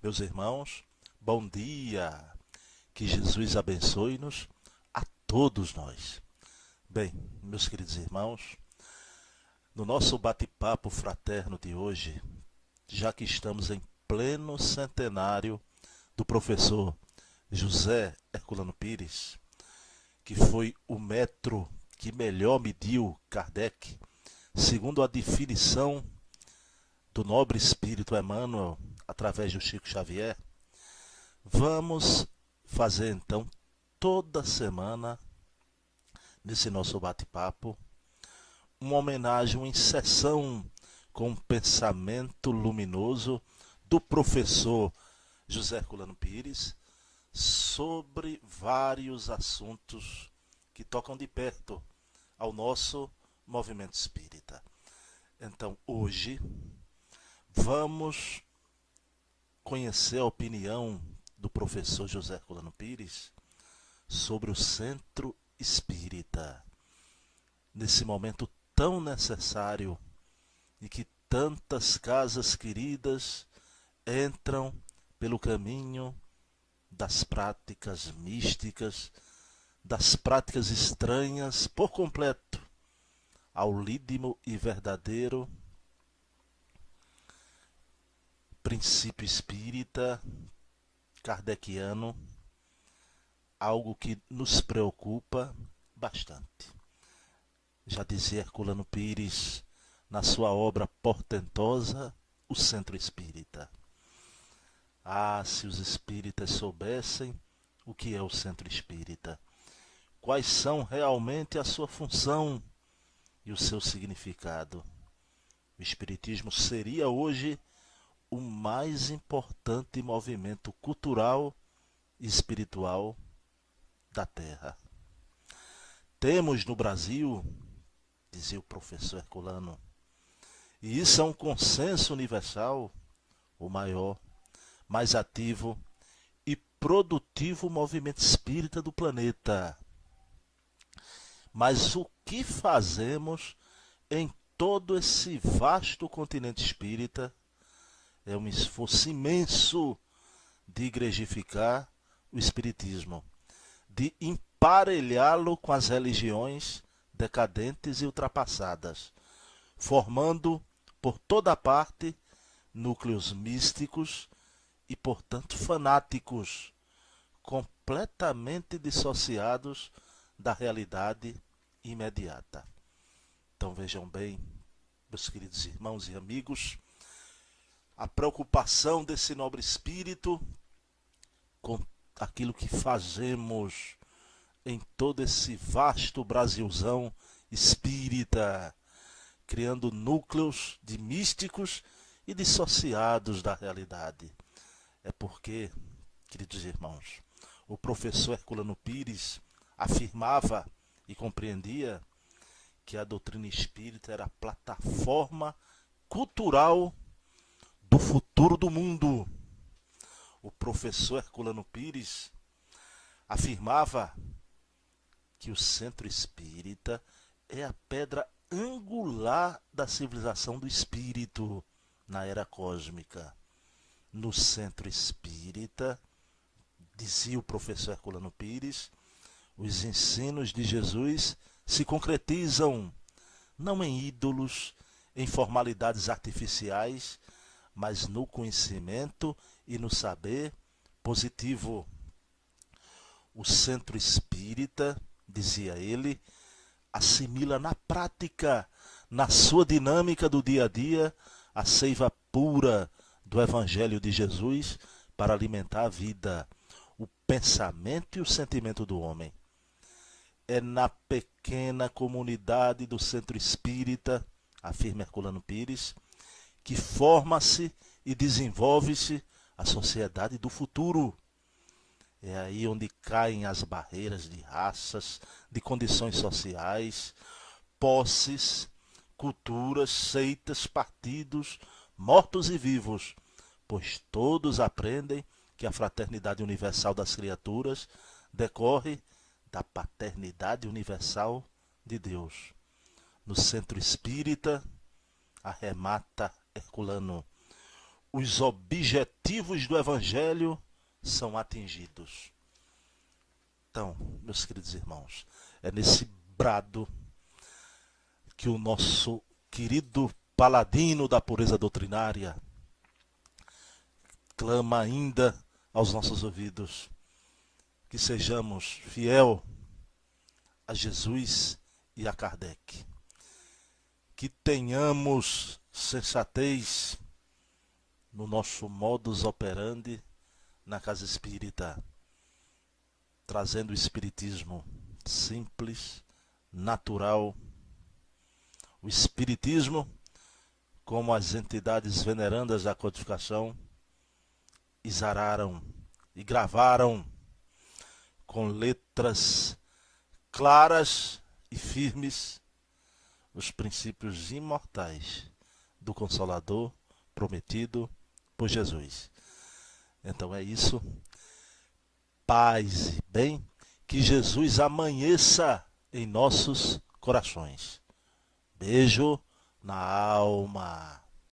Meus irmãos, bom dia. Que Jesus abençoe-nos a todos nós. Bem, meus queridos irmãos, no nosso bate-papo fraterno de hoje, já que estamos em pleno centenário do professor José Herculano Pires, que foi o metro que melhor mediu Kardec, segundo a definição do nobre espírito Emmanuel, através do Chico Xavier, vamos fazer então toda semana, nesse nosso bate-papo, uma homenagem, uma inserção com um pensamento luminoso do professor José Herculano Pires sobre vários assuntos que tocam de perto ao nosso movimento espírita. Então, hoje, vamos conhecer a opinião do professor José Herculano Pires sobre o centro espírita, nesse momento tão necessário e que tantas casas queridas entram pelo caminho das práticas místicas, das práticas estranhas por completo ao lídimo e verdadeiro princípio espírita kardeciano, algo que nos preocupa bastante. Já dizia Herculano Pires na sua obra portentosa, O Centro Espírita. Ah, se os espíritas soubessem o que é o centro espírita, quais são realmente a sua função e o seu significado. O espiritismo seria hoje o mais importante movimento cultural e espiritual da Terra. Temos no Brasil, dizia o professor Herculano, e isso é um consenso universal, o maior, mais ativo e produtivo movimento espírita do planeta. Mas o que fazemos em todo esse vasto continente espírita é um esforço imenso de igrejificar o espiritismo, de emparelhá-lo com as religiões decadentes e ultrapassadas, formando por toda parte núcleos místicos e, portanto, fanáticos, completamente dissociados da realidade imediata. Então vejam bem, meus queridos irmãos e amigos, a preocupação desse nobre espírito com aquilo que fazemos em todo esse vasto Brasilzão espírita, criando núcleos de místicos e dissociados da realidade. É porque, queridos irmãos, o professor Herculano Pires afirmava e compreendia que a doutrina espírita era a plataforma cultural do futuro do mundo. O professor Herculano Pires afirmava que o centro espírita é a pedra angular da civilização do espírito na era cósmica. No centro espírita, dizia o professor Herculano Pires, os ensinos de Jesus se concretizam não em ídolos, em formalidades artificiais, mas no conhecimento e no saber positivo. O centro espírita, dizia ele, assimila na prática, na sua dinâmica do dia a dia, a seiva pura do Evangelho de Jesus para alimentar a vida, o pensamento e o sentimento do homem. É na pequena comunidade do centro espírita, afirma Herculano Pires, que forma-se e desenvolve-se a sociedade do futuro. É aí onde caem as barreiras de raças, de condições sociais, posses, culturas, seitas, partidos, mortos e vivos, pois todos aprendem que a fraternidade universal das criaturas decorre da paternidade universal de Deus. No centro espírita, arremata Herculano, os objetivos do Evangelho são atingidos. Então, meus queridos irmãos, é nesse brado que o nosso querido paladino da pureza doutrinária clama ainda aos nossos ouvidos, que sejamos fiel a Jesus e a Kardec, que tenhamos sensatez no nosso modus operandi na casa espírita, trazendo o espiritismo simples, natural, o espiritismo como as entidades venerandas da codificação exararam e gravaram com letras claras e firmes os princípios imortais do Consolador prometido por Jesus. Então é isso. Paz e bem, que Jesus amanheça em nossos corações. Beijo na alma.